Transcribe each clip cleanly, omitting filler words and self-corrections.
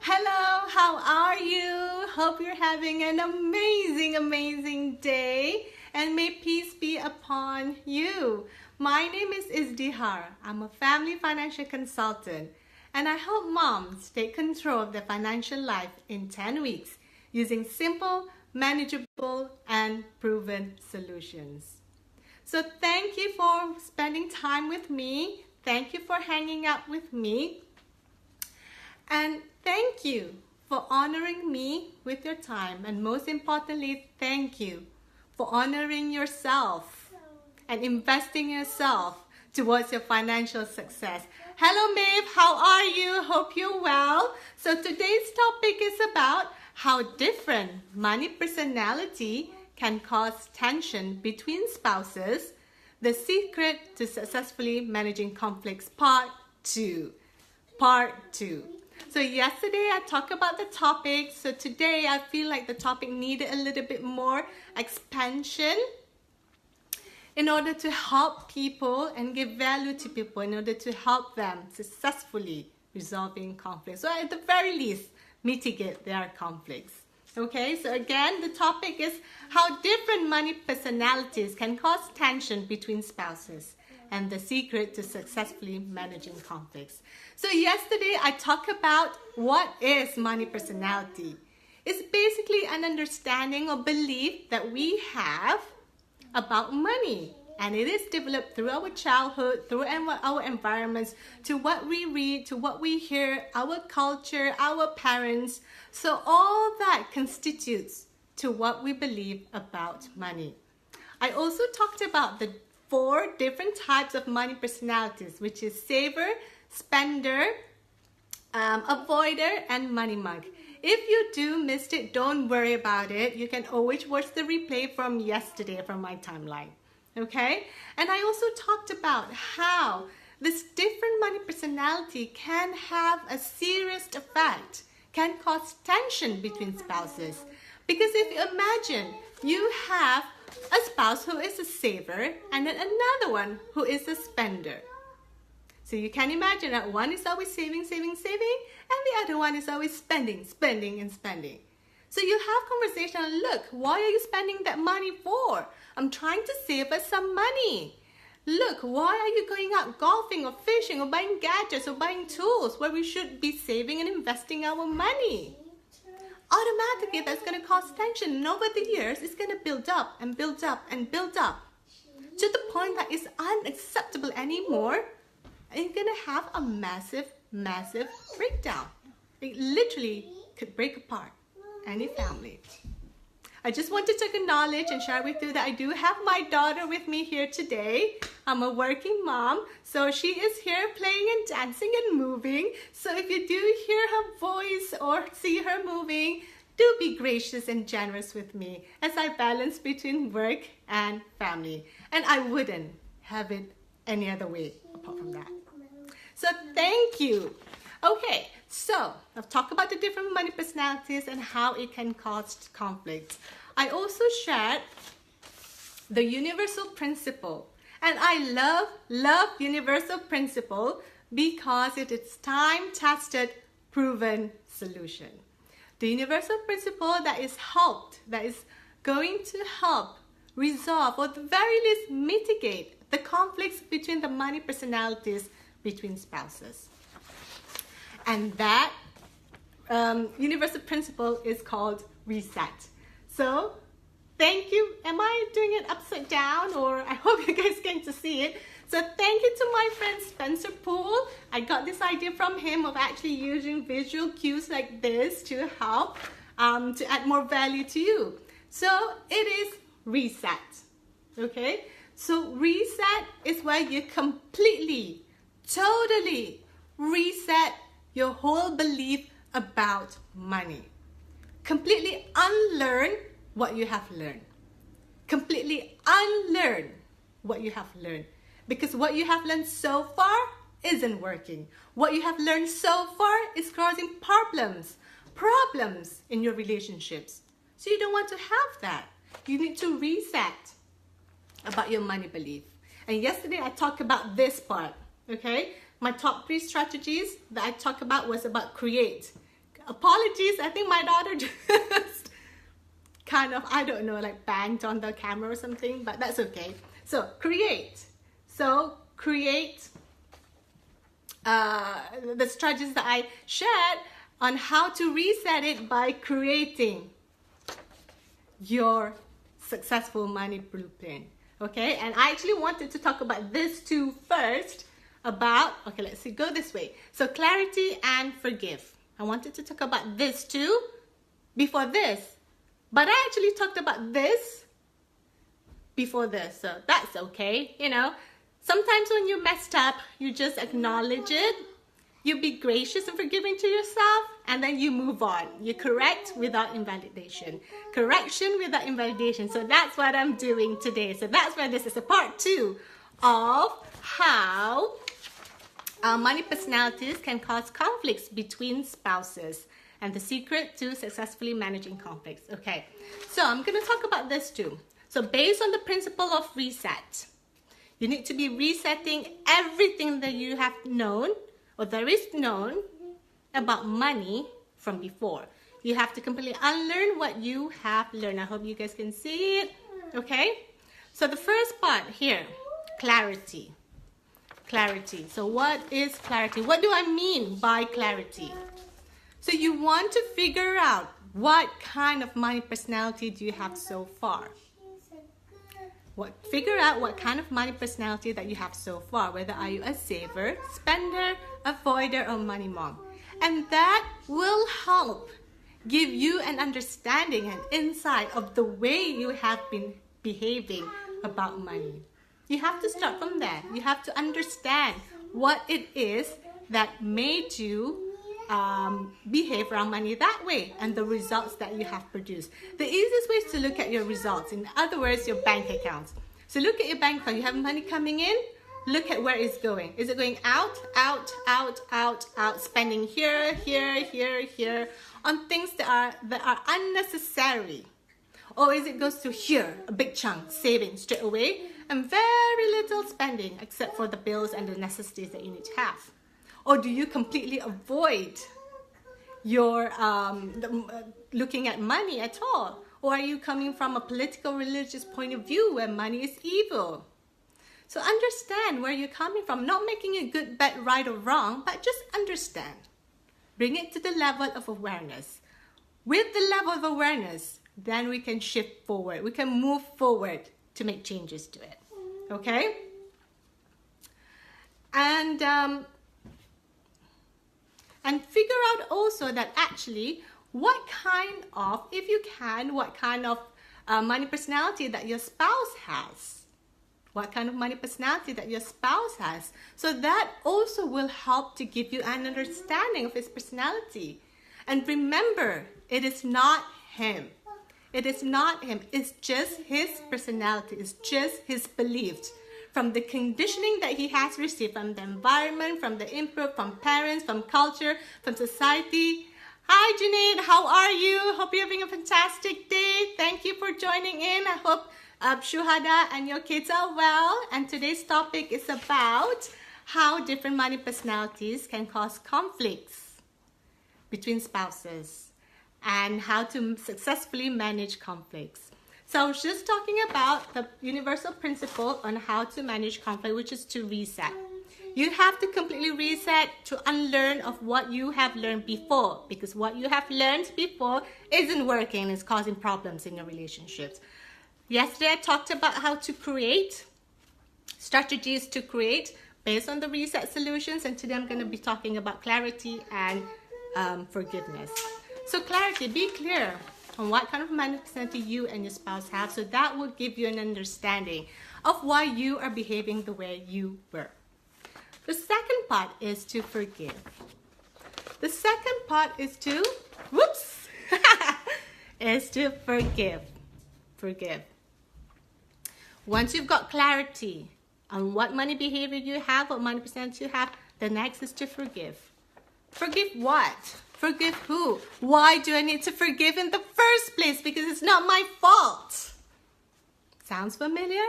Hello, how are you? Hope you're having an amazing day, and may peace be upon you. My name is Izdihar. I'm a family financial consultant, and I help moms take control of their financial life in 10 weeks using simple, manageable, and proven solutions. So thank you for spending time with me. Thank you for hanging out with me. And thank you for honoring me with your time. And most importantly, thank you for honoring yourself and investing in yourself towards your financial success. Hello, Maeve. How are you? Hope you're well. So today's topic is about how different money personality can cause tension between spouses. The secret to successfully managing conflicts, part 2. So yesterday I talked about the topic. So today I feel like the topic needed a little bit more expansion in order to help people and give value to people, in order to help them successfully resolving conflicts. So at the very least, mitigate their conflicts. Okay, so again, the topic is how different money personalities can cause tension between spouses and the secret to successfully managing conflicts. So yesterday I talked about what is money personality. It's basically an understanding or belief that we have about money. And it is developed through our childhood, through our environments, to what we read, to what we hear, our culture, our parents. So all that constitutes to what we believe about money. I also talked about the 4 different types of money personalities, which is saver, spender, avoider, and money mug. If you do missed it, don't worry about it. You can always watch the replay from yesterday from my timeline. Okay? And I also talked about how this different money personality can have a serious effect, can cause tension between spouses. Because if you imagine you have a spouse who is a saver and then another one who is a spender. So you can imagine that one is always saving, and the other one is always spending. So you have conversation, look, why are you spending that money for? I'm trying to save us some money. Look, why are you going out golfing or fishing or buying gadgets or buying tools where we should be saving and investing our money? Automatically, that's going to cause tension. And over the years, it's going to build up and build up and build up to the point that it's unacceptable anymore. And you're going to have a massive breakdown. It literally could break apart any family. I just wanted to acknowledge and share with you that I do have my daughter with me here today. I'm a working mom, so she is here playing and dancing and moving. So if you do hear her voice or see her moving, do be gracious and generous with me as I balance between work and family. And I wouldn't have it any other way apart from that. So thank you. Okay, so I've talked about the different money personalities and how it can cause conflicts. I also shared the universal principle. And I love universal principle because it is time-tested, proven solution. The universal principle that is going to help resolve or at the very least mitigate the conflicts between the money personalities between spouses. And that universal principle is called reset. So, thank you. Am I doing it upside down? Or I hope you guys get to see it. So thank you to my friend Spencer Poole. I got this idea from him of actually using visual cues like this to help to add more value to you. So it is reset. Okay? So reset is where you completely, totally reset your whole belief about money. Completely unlearn what you have learned. Completely unlearn what you have learned. Because what you have learned so far isn't working. What you have learned so far is causing problems in your relationships. So you don't want to have that. You need to reset about your money belief. And yesterday I talked about this part, okay? My top 3 strategies that I talked about was about create. apologies. I think my daughter just kind of, I don't know, like banged on the camera or something, but that's okay. So create. So create the strategies that I shared on how to reset it by creating your successful money blueprint. Okay, and I actually wanted to talk about this too first, about, okay, let's see, go this way. So clarity and forgive. I wanted to talk about this too before this, but I actually talked about this before this, so that's okay. You know, sometimes when you messed up, you just acknowledge it, you be gracious and forgiving to yourself, and then you move on. You correct without invalidation. Correction without invalidation. So that's what I'm doing today. So that's why this is a part 2 of how money personalities can cause conflicts between spouses and the secret to successfully managing conflicts. Okay, so I'm going to talk about this too. So based on the principle of reset, you need to be resetting everything that you have known or there is known about money from before. You have to completely unlearn what you have learned. I hope you guys can see it. Okay, so the first part here, clarity. Clarity. So what is clarity? What do I mean by clarity? So you want to figure out what kind of money personality do you have so far. Figure out what kind of money personality that you have so far. Whether are you a saver, spender, avoider, or money mom. And that will help give you an understanding and insight of the way you have been behaving about money. You have to start from there. You have to understand what it is that made you behave around money that way and the results that you have produced. The easiest way is to look at your results. In other words, your bank accounts. So look at your bank account. You have money coming in. Look at where it's going. Is it going out, out, out, out, out, spending here, here, here, here on things that are unnecessary? Or is it goes to here, a big chunk, saving straight away, and very little spending except for the bills and the necessities that you need to have? Or do you completely avoid your looking at money at all? Or are you coming from a political, religious point of view where money is evil? So understand where you're coming from, not making a good bet right or wrong, but just understand. Bring it to the level of awareness. With the level of awareness, then we can shift forward. We can move forward to make changes to it. Okay? And figure out also that actually what kind of, if you can, what kind of money personality that your spouse has. What kind of money personality that your spouse has. So that also will help to give you an understanding of his personality. And remember, it is not him. It is not him. It's just his personality. It's just his beliefs. From the conditioning that he has received, from the environment, from the input, from parents, from culture, from society. Hi, Junaid. How are you? Hope you're having a fantastic day. Thank you for joining in. I hope Shuhada and your kids are well. And today's topic is about how different money personalities can cause conflicts between spouses and how to successfully manage conflicts. So I was just talking about the universal principle on how to manage conflict, which is to reset. You have to completely reset to unlearn of what you have learned before, because what you have learned before isn't working. It's causing problems in your relationships. Yesterday I talked about how to create strategies to create based on the reset solutions, and today I'm going to be talking about clarity and forgiveness. So clarity, be clear on what kind of money personality you and your spouse have, so that will give you an understanding of why you are behaving the way you were. The second part is to forgive. The second part is to, is to forgive. Forgive. Once you've got clarity on what money behavior you have, what money personality you have, the next is to forgive. Forgive what? Forgive who? Why do I need to forgive in the first place? Because it's not my fault. Sounds familiar?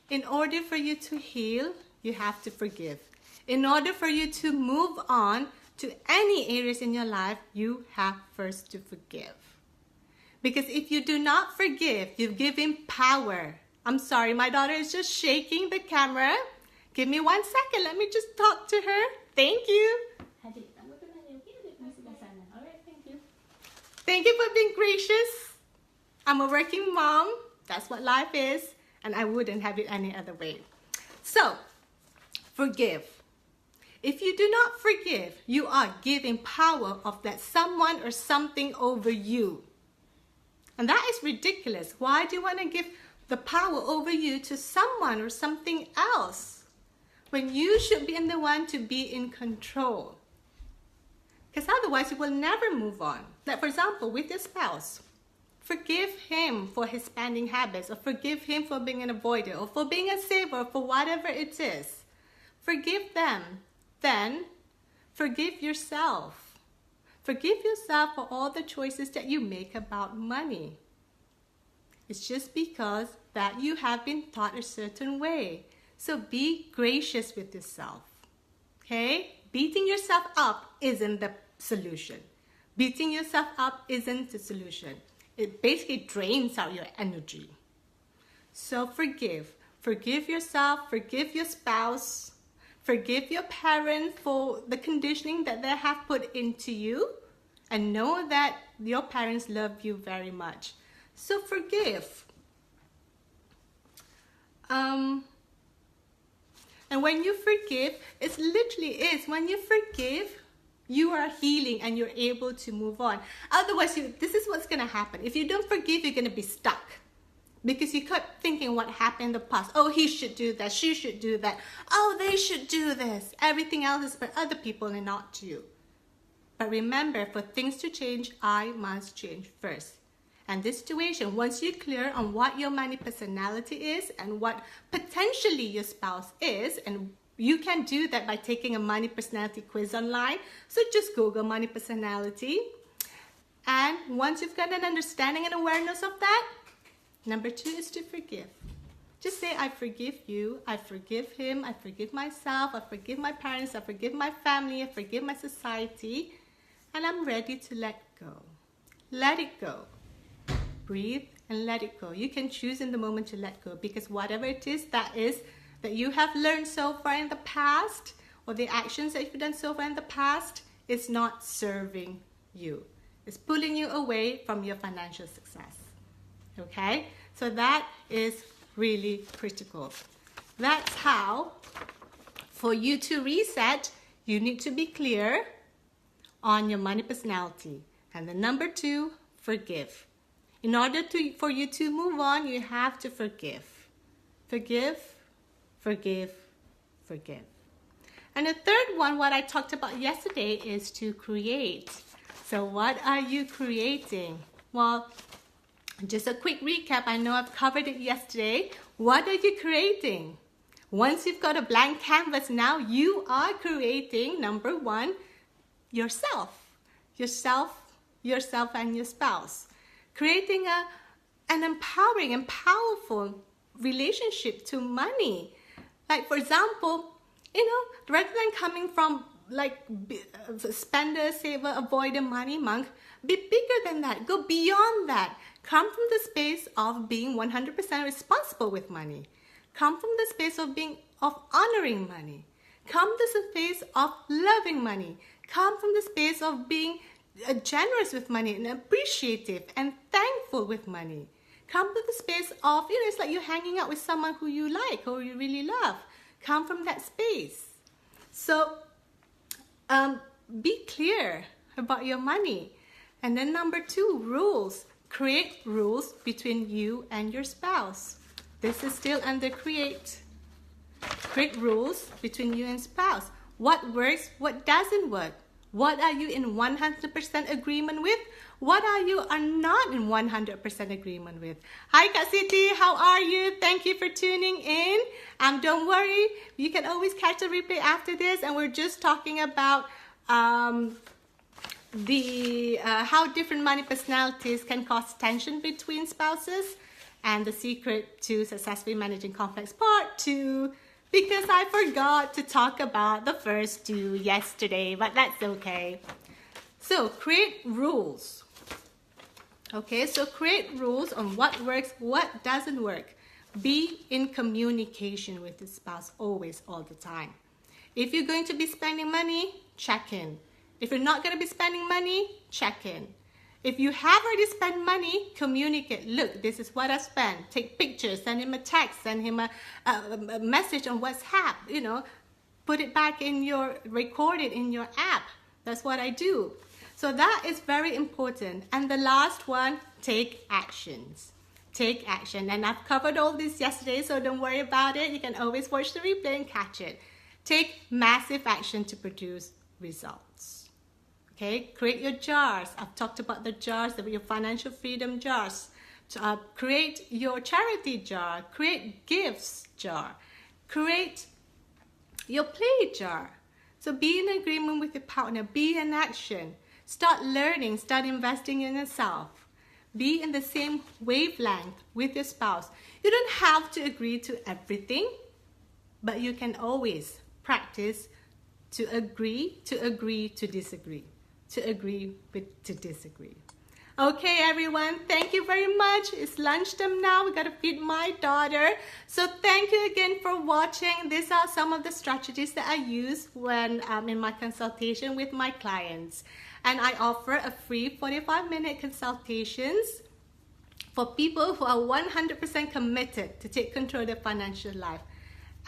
In order for you to heal, you have to forgive. In order for you to move on, to any areas in your life, you have first to forgive. Because if you do not forgive, you've given power. I'm sorry, my daughter is just shaking the camera. Give me 1 second. Let me just talk to her. Thank you. Alright, thank you. Thank you for being gracious. I'm a working mom. That's what life is. And I wouldn't have it any other way. So, forgive. If you do not forgive, you are giving power of that someone or something over you. And that is ridiculous. Why do you want to give the power over you to someone or something else when you should be the one to be in control? Because otherwise you will never move on. Like for example, with your spouse, forgive him for his spending habits, or forgive him for being an avoider, or for being a saver, or for whatever it is. Forgive them. Then forgive yourself. Forgive yourself for all the choices that you make about money. It's just because that you have been taught a certain way. So be gracious with yourself. Okay? Beating yourself up isn't the solution. Beating yourself up isn't the solution. It basically drains out your energy. So forgive. Forgive yourself. Forgive your spouse. Forgive your parents for the conditioning that they have put into you. And know that your parents love you very much. So forgive. And when you forgive, it literally is, when you forgive, you are healing and you're able to move on. Otherwise, this is what's going to happen. If you don't forgive, you're going to be stuck. Because you kept thinking what happened in the past. Oh, he should do that. She should do that. Oh, they should do this. Everything else is for other people and not you. But remember, for things to change, I must change first. And this situation, once you're clear on what your money personality is and what potentially your spouse is, and you can do that by taking a money personality quiz online. So just Google money personality. And once you've got an understanding and awareness of that, number 2 is to forgive. Just say, I forgive you, I forgive him, I forgive myself, I forgive my parents, I forgive my family, I forgive my society, and I'm ready to let go. Let it go. Breathe and let it go. You can choose in the moment to let go, because whatever it is that you have learned so far in the past, or the actions that you've done so far in the past, is not serving you. It's pulling you away from your financial success. Okay? So that is really critical. That's how, for you to reset, you need to be clear on your money personality. And the number 2, forgive. In order for you to move on, you have to forgive. Forgive, forgive, forgive. And the third one, what I talked about yesterday, is to create. So what are you creating? Well, just a quick recap. I know I've covered it yesterday. What are you creating? Once you've got a blank canvas, now you are creating, number 1, yourself. Yourself and your spouse. Creating an empowering and powerful relationship to money. Like, for example, rather than coming from like spender, saver, avoider, money monk, be bigger than that. Go beyond that. Come from the space of being 100% responsible with money. Come from the space of honoring money. Come to the space of loving money. Come from the space of being generous with money and appreciative and thankful with money. Come to the space of, it's like you're hanging out with someone who you like or you really love. Come from that space. So, be clear about your money. And then number 2, rules. Create rules between you and your spouse. This is still under create. Create rules between you and spouse. What works, what doesn't work. What are you in 100% agreement with? What are not in 100% agreement with? Hi, Kak Siti. How are you? Thank you for tuning in. Don't worry. You can always catch the replay after this. And we're just talking about how different money personalities can cause tension between spouses, and the secret to successfully managing conflicts, part 2, because I forgot to talk about the first two yesterday, but that's okay. So create rules. Okay, so create rules on what works, what doesn't work. Be in communication with the spouse always, all the time. If you're going to be spending money, check in. If you're not going to be spending money, check in. If you have already spent money, communicate. Look, this is what I spent. Take pictures, send him a text, send him a message on WhatsApp, you know. Put it back in your, record it in your app. That's what I do. So that is very important. And the last one, take actions. Take action. And I've covered all this yesterday, so don't worry about it. You can always watch the replay and catch it. Take massive action to produce results. Okay, create your jars. I've talked about the jars, your financial freedom jars. Create your charity jar. Create gifts jar. Create your play jar. So be in agreement with your partner. Be in action. Start learning. Start investing in yourself. Be in the same wavelength with your spouse. You don't have to agree to everything, but you can always practice to agree, to disagree. To agree with to disagree. Okay, everyone, thank you very much. It's lunchtime now. We got to feed my daughter. So thank you again for watching. These are some of the strategies that I use when I'm in my consultation with my clients. And I offer a free 45-minute consultations for people who are 100% committed to take control of their financial life.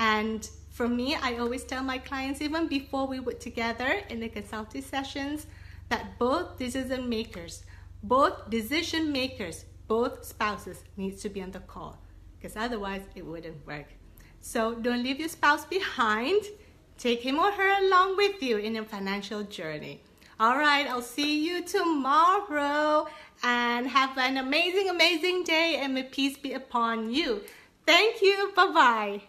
And for me, I always tell my clients, even before we work together in the consulting sessions, that both decision makers, both spouses needs to be on the call, because otherwise it wouldn't work. So don't leave your spouse behind. Take him or her along with you in your financial journey. All right, I'll see you tomorrow, and have an amazing, amazing day, and may peace be upon you. Thank you. Bye-bye.